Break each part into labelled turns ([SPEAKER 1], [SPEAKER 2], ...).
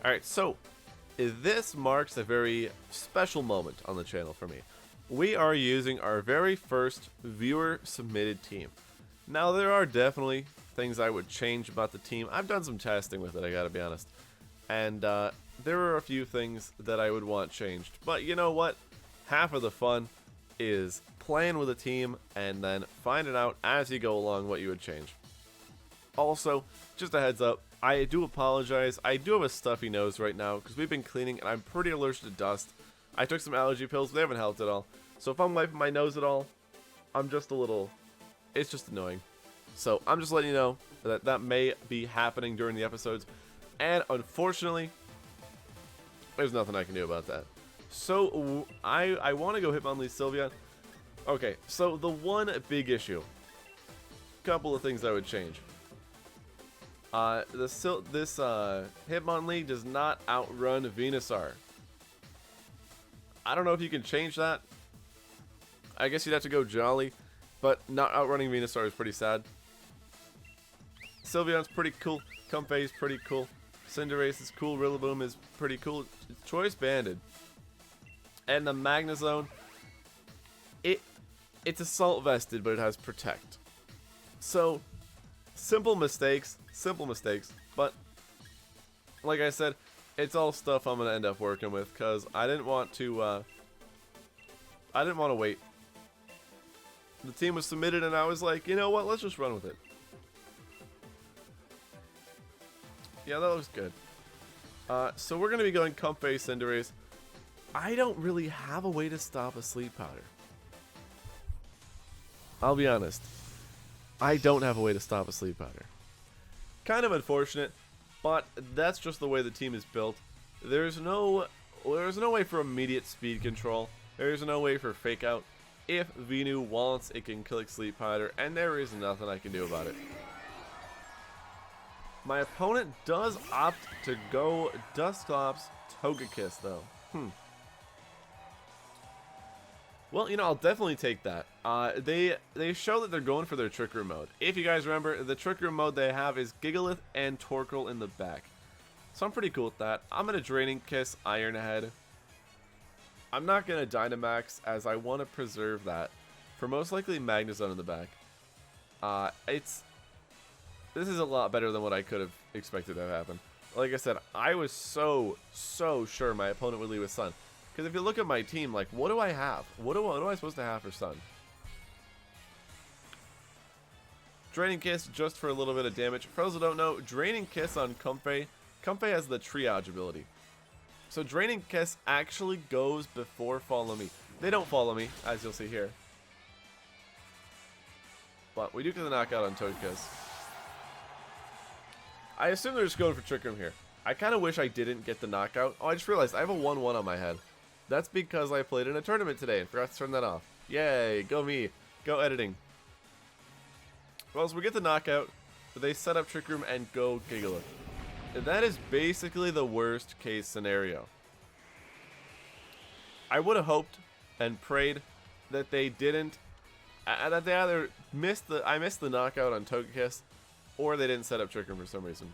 [SPEAKER 1] Alright, so this marks a very special moment on the channel for me. We are using our very first viewer-submitted team. Now, there are definitely things I would change about the team. I've done some testing with it, I gotta be honest. And there are a few things that I would want changed. But you know what? Half of the fun is playing with a team and then finding out as you go along what you would change. Also, just a heads up, I do apologize. I do have a stuffy nose right now because we've been cleaning and I'm pretty allergic to dust. I took some allergy pills, but they haven't helped at all. So if I'm wiping my nose at all, I'm just a little... it's just annoying. So I'm just letting you know that that may be happening during the episodes. And unfortunately, there's nothing I can do about that. So I want to go Hitmonlee Sylveon. Okay, so the one big issue. Couple of things I would change. This Hitmonlee does not outrun Venusaur. I don't know if you can change that. I guess you'd have to go Jolly, but not outrunning Venusaur is pretty sad. Sylveon's pretty cool. Comfey is pretty cool. Cinderace is cool. Rillaboom is pretty cool. Choice Banded. And the Magnezone, it's Assault Vested, but it has Protect. So, simple mistakes, but like I said, it's all stuff I'm gonna end up working with because I didn't want to wait. The team was submitted and I was like, you know what, let's just run with it. Yeah, that looks good. So we're gonna be going Comfey, Cinderace. I don't really have a way to stop a Sleep Powder. I'll be honest. I don't have a way to stop a Sleep Powder. Kind of unfortunate, but that's just the way the team is built. There's no way for immediate speed control. There's no way for Fake Out. If Venu wants, it can click Sleep Powder, and there is nothing I can do about it. My opponent does opt to go Dusclops Togekiss, though. Well, you know, I'll definitely take that. They show that they're going for their Trick Room mode. If you guys remember, the Trick Room mode they have is Gigalith and Torkoal in the back. So I'm pretty cool with that. I'm going to Draining Kiss Iron Head. I'm not going to Dynamax as I want to preserve that for most likely Magnezone in the back. This is a lot better than what I could have expected to happen. Like I said, I was so sure my opponent would lead with Sun. Because if you look at my team, like, what do I have? What am I supposed to have for Sun? Draining Kiss just for a little bit of damage. For those who don't know, Draining Kiss on Comfey. Comfey has the Triage ability. So Draining Kiss actually goes before Follow Me. They don't follow me, as you'll see here. But we do get the knockout on Togekiss. I assume they're just going for Trick Room here. I kind of wish I didn't get the knockout. Oh, I just realized I have a 1-1 on my head. That's because I played in a tournament today and forgot to turn that off. Yay, go me. Go editing. Well, so we get the knockout, but they set up Trick Room and go Gigalith. And that is basically the worst case scenario. I would have hoped and prayed that they didn't, that they either missed the knockout on Togekiss, or they didn't set up Trick Room for some reason.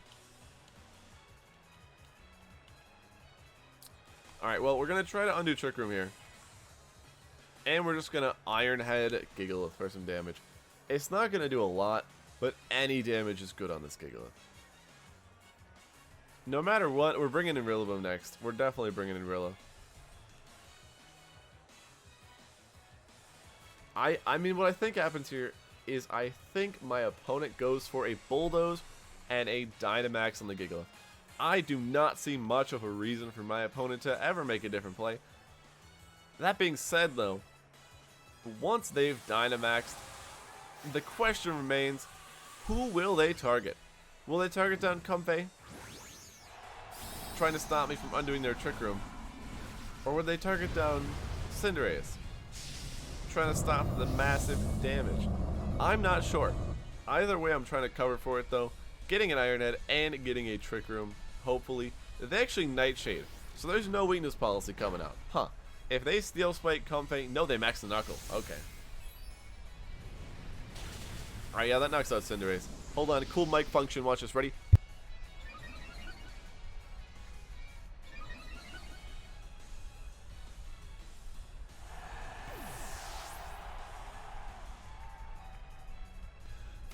[SPEAKER 1] Alright, well, we're going to try to undo Trick Room here. And we're just going to Iron Head Gigalith for some damage. It's not going to do a lot, but any damage is good on this Gigalith. No matter what, we're bringing in Rillaboom next. We're definitely bringing in Rilla. I mean, what I think happens here is I think my opponent goes for a Bulldoze and a Dynamax on the Gigalith. I do not see much of a reason for my opponent to ever make a different play. That being said, though, once they've Dynamaxed, the question remains, who will they target? Will they target down Comfey, trying to stop me from undoing their Trick Room? Or would they target down Cinderace, trying to stop the massive damage? I'm not sure. Either way, I'm trying to cover for it, though. Getting an Iron Head and getting a Trick Room, hopefully. They actually Nightshade, so there's no weakness policy coming out. Huh. If they Steel Spike Comfey, no, they max the Knuckle. Okay. Alright, yeah, that knocks out Cinderace. Hold on, cool mic function, watch this, ready?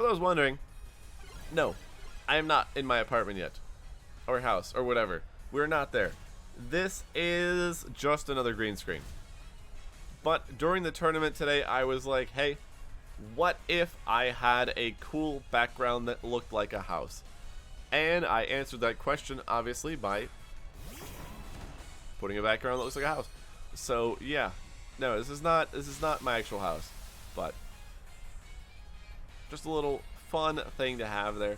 [SPEAKER 1] For those wondering, no, I am not in my apartment yet. Or house, or whatever. We're not there. This is just another green screen. But during the tournament today, I was like, hey, what if I had a cool background that looked like a house? And I answered that question, obviously, by putting a background that looks like a house. So, yeah. No, this is not my actual house. But just a little fun thing to have there.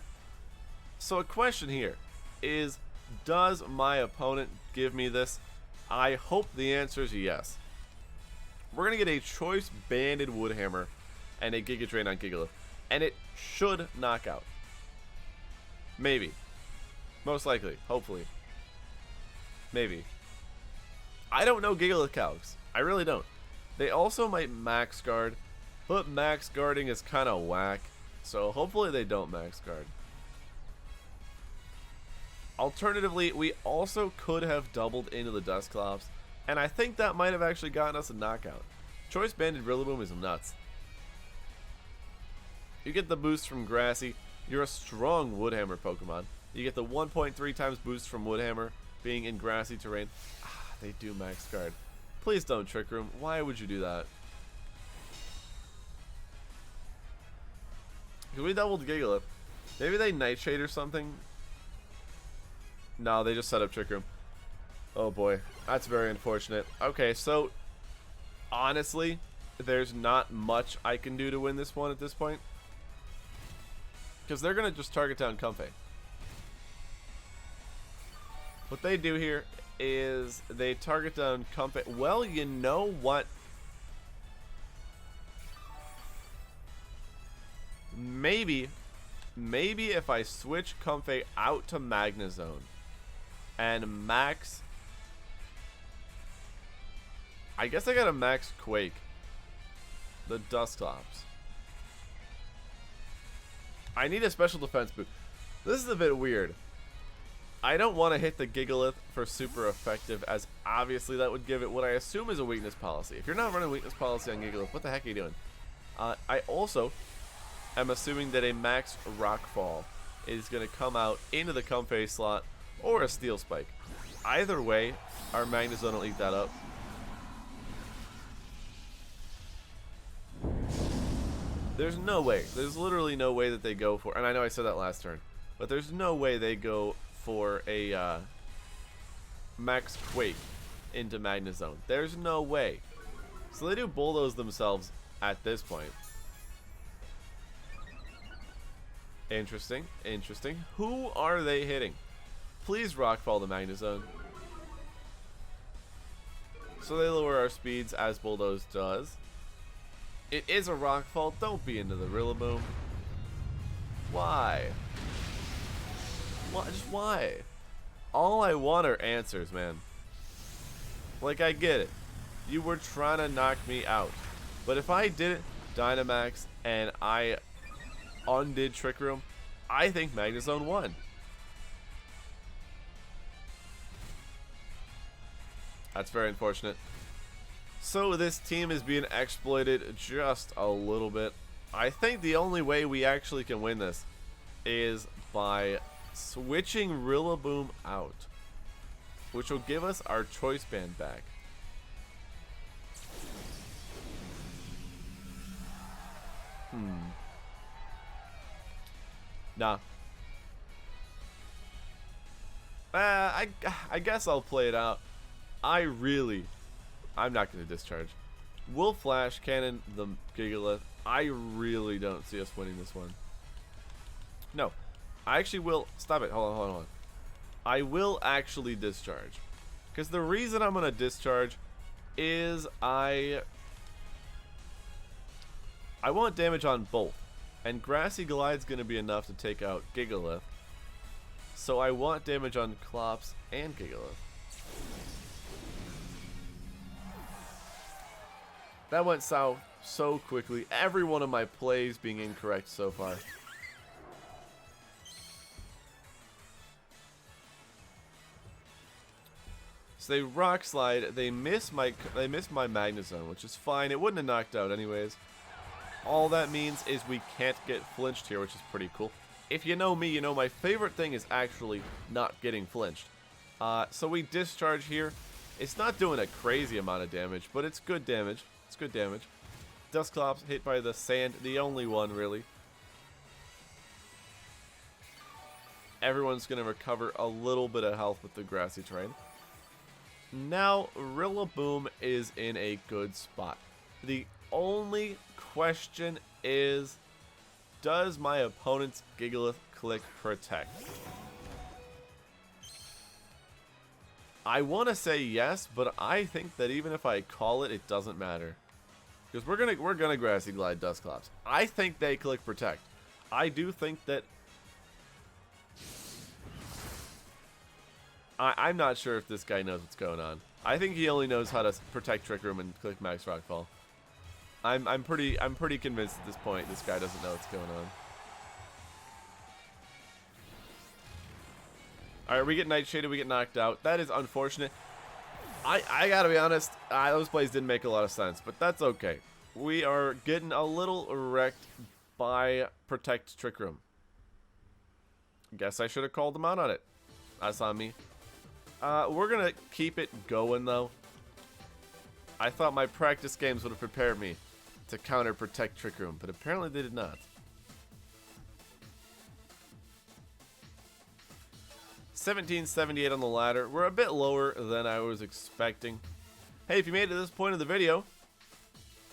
[SPEAKER 1] So a question here is, does my opponent give me this? I hope the answer is yes. We're going to get a Choice Banded Woodhammer and a Giga Drain on Gigalith. And it should knock out. Maybe. Most likely. Hopefully. Maybe. I don't know Gigalith calcs. I really don't. They also might max guard, but max guarding is kind of whack. So hopefully they don't max guard. Alternatively, we also could have doubled into the Dusclops, and I think that might have actually gotten us a knockout. Choice Banded Rillaboom is nuts. You get the boost from Grassy. You're a strong Woodhammer Pokemon. You get the 1.3 times boost from Woodhammer being in grassy terrain. They do max guard. Please don't Trick Room. Why would you do that? Because we doubled Gigalith. Maybe they Nightshade or something. No, they just set up Trick Room. Oh boy, that's very unfortunate. Okay, so honestly, there's not much I can do to win this one at this point. Because they're going to just target down Comfey. What they do here is they target down Comfey. Well, you know what? Maybe if I switch Comfey out to Magnezone and max, I guess I gotta max Quake the Dusclops. I need a special defense boost. This is a bit weird. I don't want to hit the Gigalith for super effective, as obviously that would give it what I assume is a weakness policy. If you're not running weakness policy on Gigalith, what the heck are you doing? I also am assuming that a max Rockfall is going to come out into the Comfey slot or a Steel Spike. Either way, our Magnezone will eat that up. There's no way. There's literally no way that they go for, and I know I said that last turn, but there's no way they go for a max Quake into Magnezone. There's no way. So they do bulldoze themselves at this point. Interesting, interesting. Who are they hitting? Please Rockfall the Magnezone. So they lower our speeds as Bulldoze does. It is a Rockfall. Don't be into the Rillaboom. Why? Why? Just why? All I want are answers, man. Like, I get it. You were trying to knock me out. But if I didn't Dynamax and I undid Trick Room, I think Magnezone won. That's very unfortunate. So this team is being exploited just a little bit. I think the only way we actually can win this is by switching Rillaboom out, which will give us our Choice Band back. Nah. I guess I'll play it out. I'm not going to discharge. We'll Flash Cannon the Gigalith. I really don't see us winning this one. No. I actually will. Stop it. Hold on. I will actually discharge. Because the reason I'm going to discharge is I want damage on both. And Grassy Glide's going to be enough to take out Gigalith. So I want damage on Clops and Gigalith. That went south so quickly. Every one of my plays being incorrect so far. So they Rock Slide. They miss my Magnezone, which is fine. It wouldn't have knocked out anyways. all that means is we can't get flinched here, which is pretty cool. If you know me, you know my favorite thing is actually not getting flinched. So we discharge here. It's not doing a crazy amount of damage, but it's good damage. It's good damage. Dusclops hit by the sand, the only one really. Everyone's going to recover a little bit of health with the grassy terrain. Now, Rillaboom is in a good spot. The only question is, does my opponent's Gigalith click Protect? I want to say yes, but I think that even if I call it, it doesn't matter. Because we're gonna Grassy Glide Dusclops. I think they click Protect. I do think that... I'm not sure if this guy knows what's going on. I think he only knows how to protect Trick Room and click Max Rockfall. I'm pretty convinced at this point this guy doesn't know what's going on. Alright, we get Nightshaded, we get knocked out. That is unfortunate. I gotta be honest, those plays didn't make a lot of sense, but that's okay. We are getting a little wrecked by Protect Trick Room. Guess I should have called him out on it. That's on me. We're gonna keep it going though. I thought my practice games would have prepared me to counter Protect Trick Room, but apparently they did not. 1778 on the ladder. We're a bit lower than I was expecting. Hey, if you made it to this point of the video,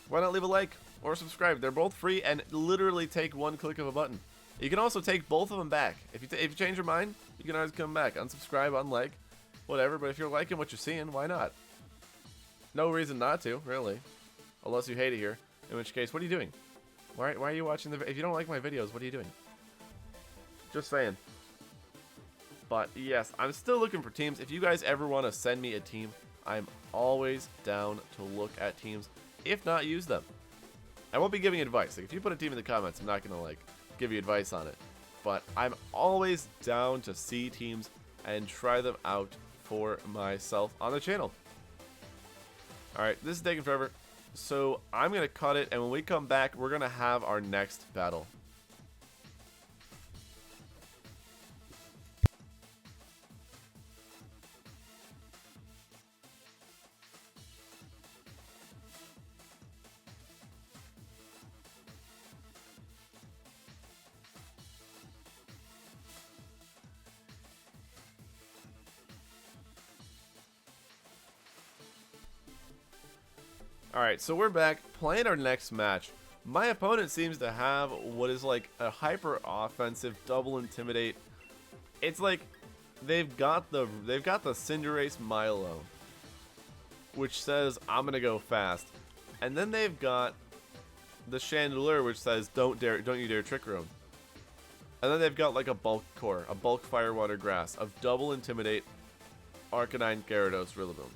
[SPEAKER 1] why not leave a like or subscribe? They're both free and literally take one click of a button. You can also take both of them back. If you change your mind, you can always come back. Unsubscribe, unlike, whatever. But if you're liking what you're seeing, why not? No reason not to, really. Unless you hate it here. In which case, what are you doing? Why are you watching the... If you don't like my videos, what are you doing? Just saying. But yes, I'm still looking for teams. If you guys ever want to send me a team, I'm always down to look at teams. If not, use them. I won't be giving advice. Like, if you put a team in the comments, I'm not going to like give you advice on it. But I'm always down to see teams and try them out for myself on the channel. Alright, this is taking forever. So I'm going to cut it, and when we come back, we're going to have our next battle. Alright, so we're back playing our next match. My opponent seems to have what is like a hyper offensive double intimidate. It's like they've got the Cinderace Milo, which says I'm gonna go fast, and then they've got the Chandelure, which says don't you dare Trick Room, and then they've got like a bulk core, a bulk Fire Water Grass of double intimidate, Arcanine, Gyarados, Rillaboom.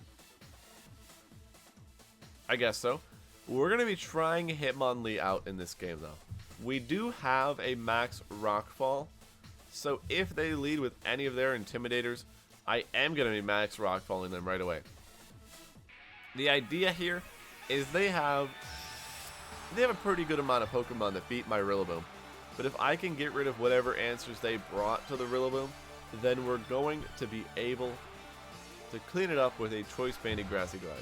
[SPEAKER 1] I guess so. We're going to be trying Hitmonlee out in this game, though. We do have a max Rockfall, so if they lead with any of their Intimidators, I am going to be max Rockfalling them right away. The idea here is they have a pretty good amount of Pokemon that beat my Rillaboom, but if I can get rid of whatever answers they brought to the Rillaboom, then we're going to be able to clean it up with a Choice Banded Grassy Glide.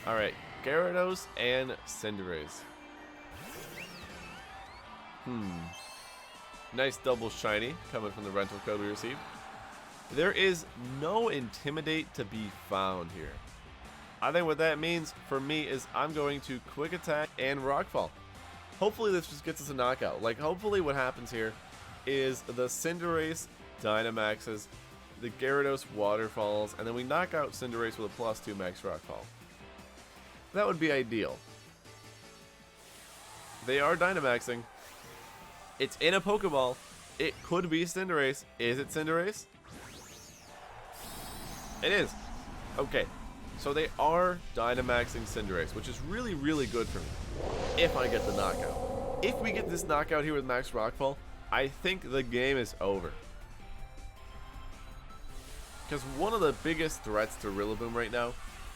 [SPEAKER 1] Alright, Gyarados and Cinderace. Nice double shiny coming from the rental code we received. There is no Intimidate to be found here. I think what that means for me is I'm going to Quick Attack and Rockfall. Hopefully this just gets us a knockout. Like, hopefully what happens here is the Cinderace Dynamaxes, the Gyarados Waterfalls, and then we knock out Cinderace with a +2 max Rockfall. That would be ideal. They are Dynamaxing. It's in a Pokeball. It could be Cinderace. Is it Cinderace? It is. Okay. So they are Dynamaxing Cinderace, which is really, really good for me. If I get the knockout. If we get this knockout here with Max Rockfall, I think the game is over. Because one of the biggest threats to Rillaboom right now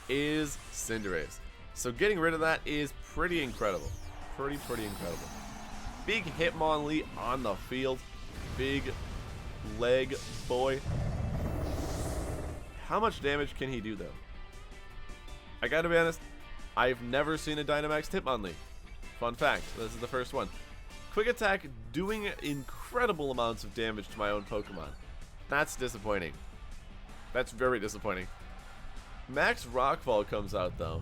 [SPEAKER 1] is Cinderace. So getting rid of that is pretty incredible. Pretty incredible. Big Hitmonlee on the field. Big leg boy. How much damage can he do, though? I gotta be honest, I've never seen a Dynamax Hitmonlee. Fun fact, this is the first one. Quick Attack doing incredible amounts of damage to my own Pokemon. That's disappointing. That's very disappointing. Max Rockfall comes out, though.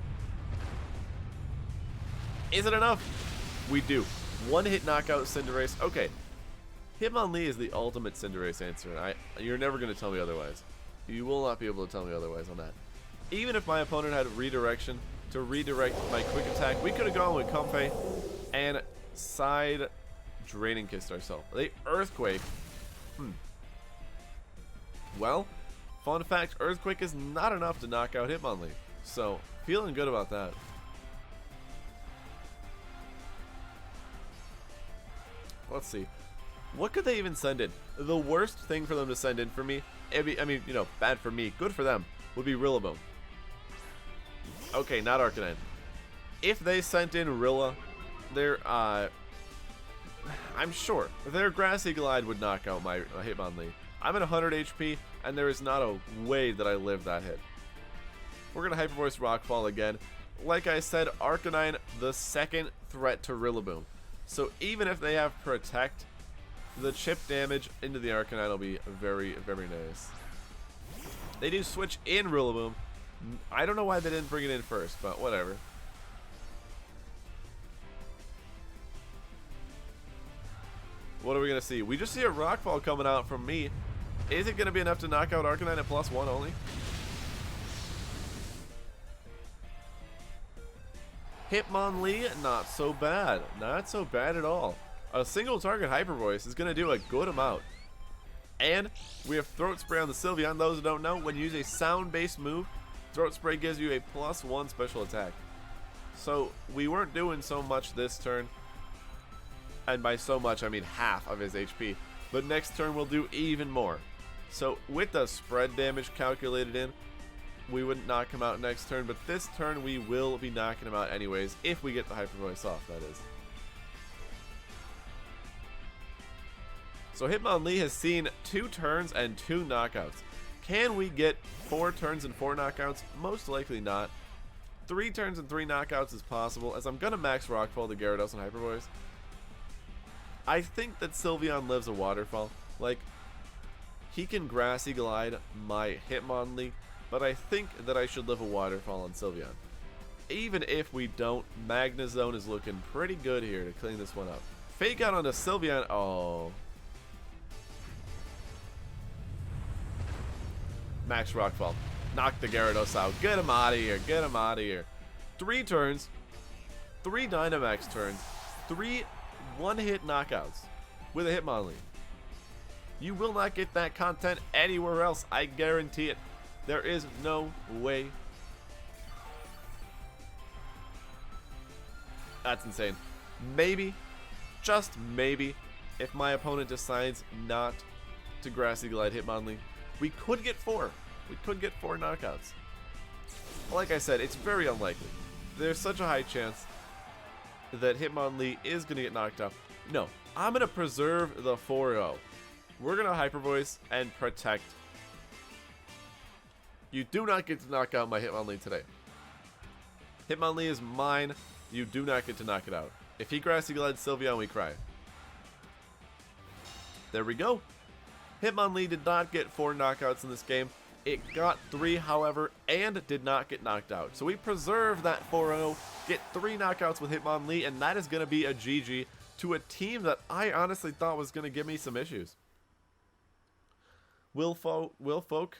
[SPEAKER 1] Is it enough? We do. One hit knockout Cinderace. Okay. Hitmonlee is the ultimate Cinderace answer. You're never going to tell me otherwise. You will not be able to tell me otherwise on that. Even if my opponent had redirection to redirect my Quick Attack, we could have gone with Comfey and side Draining Kissed ourselves. They Earthquake. Well, fun fact, Earthquake is not enough to knock out Hitmonlee. So, feeling good about that. Let's see. What could they even send in? The worst thing for them to send in for me, I mean, you know, bad for me, good for them, would be Rillaboom. Okay, not Arcanine. If they sent in Rilla, I'm sure their Grassy Glide would knock out my Hitmonlee. I'm at 100 HP, and there is not a way that I live that hit. We're going to Hyper Voice Rockfall again. Like I said, Arcanine, the second threat to Rillaboom. So even if they have Protect, the chip damage into the Arcanine will be very, very nice. They do switch in Rillaboom. I don't know why they didn't bring it in first, but whatever. What are we going to see? We just see a Rockfall coming out from me. Is it going to be enough to knock out Arcanine at +1 only? Hitmonlee, not so bad. Not so bad at all. A single target Hyper Voice is going to do a good amount. And we have Throat Spray on the Sylveon. Those who don't know, when you use a sound-based move, Throat Spray gives you a +1 special attack. So we weren't doing so much this turn. And by so much, I mean half of his HP. But next turn we'll do even more. So with the spread damage calculated in, we wouldn't knock him out next turn. But this turn we will be knocking him out anyways, if we get the Hyper Voice off, that is. So Hitmonlee has seen 2 turns and 2 knockouts. Can we get 4 turns and 4 knockouts? Most likely not. 3 turns and 3 knockouts is possible, as I'm going to max Rockfall the Gyarados and Hyper Voice. I think that Sylveon lives a waterfall. Like, he can Grassy Glide my Hitmonlee, but I think that I should live a waterfall on Sylveon. Even if we don't, Magnezone is looking pretty good here to clean this one up. Fake out on a Sylveon. Oh. Max Rockfall. Knock the Gyarados out. Get him out of here. Get him out of here. 3 turns. 3 Dynamax turns. 3 one-hit knockouts with a Hitmonlee. You will not get that content anywhere else. I guarantee it. There is no way. That's insane. Maybe, just maybe, if my opponent decides not to Grassy Glide Hitmonlee, we could get 4. We could get 4 knockouts. Like I said, it's very unlikely. There's such a high chance that Hitmonlee is going to get knocked out. No, I'm going to preserve the 4-0. We're going to Hyper Voice and Protect. You do not get to knock out my Hitmonlee today. Hitmonlee is mine. You do not get to knock it out. If he Grassy Glides Sylveon, we cry. There we go. Hitmonlee did not get 4 knockouts in this game. It got 3, however, and did not get knocked out. So we preserve that 4-0, get 3 knockouts with Hitmonlee, and that is going to be a GG to a team that I honestly thought was going to give me some issues. Will Folk.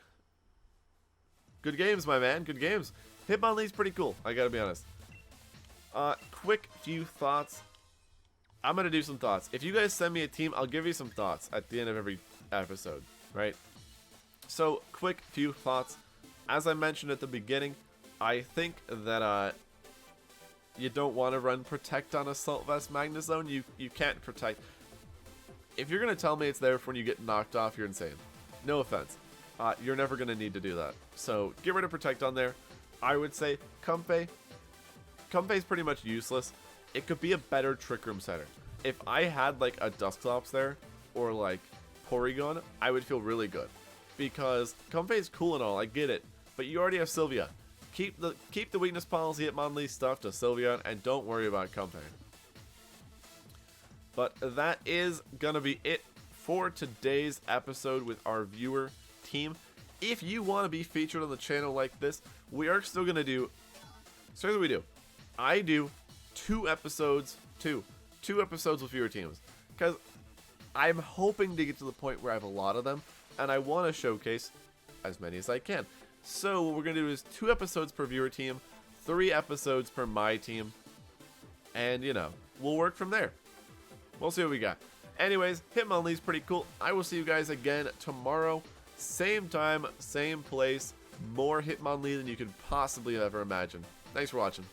[SPEAKER 1] Good games, my man. Good games. Hitmonlee's pretty cool, I gotta be honest. Quick few thoughts. I'm gonna do some thoughts. If you guys send me a team, I'll give you some thoughts at the end of every episode, right? So, quick few thoughts. As I mentioned at the beginning, I think that you don't want to run Protect on Assault Vest Magnezone. You can't Protect. If you're gonna tell me it's there for when you get knocked off, you're insane. No offense. You're never gonna need to do that. So get rid of Protect on there. I would say Comfey, Comfey's pretty much useless. It could be a better Trick Room setter. If I had like a Dusclops there, or like Porygon, I would feel really good. Because Comfey's cool and all, I get it. But you already have Sylveon. Keep the weakness policy Hitmonlee stuff to Sylveon, and don't worry about Comfey. But that is gonna be it for today's episode with our viewer team. If you want to be featured on the channel like this, we are still gonna do. So here's what we do. I do two episodes with viewer teams, because I'm hoping to get to the point where I have a lot of them, and I want to showcase as many as I can. So what we're going to do is 2 episodes per viewer team, 3 episodes per my team, and, you know, we'll work from there. We'll see what we got. Anyways, Hitmonlee's pretty cool. I will see you guys again tomorrow. Same time, same place. More Hitmonlee than you could possibly ever imagine. Thanks for watching.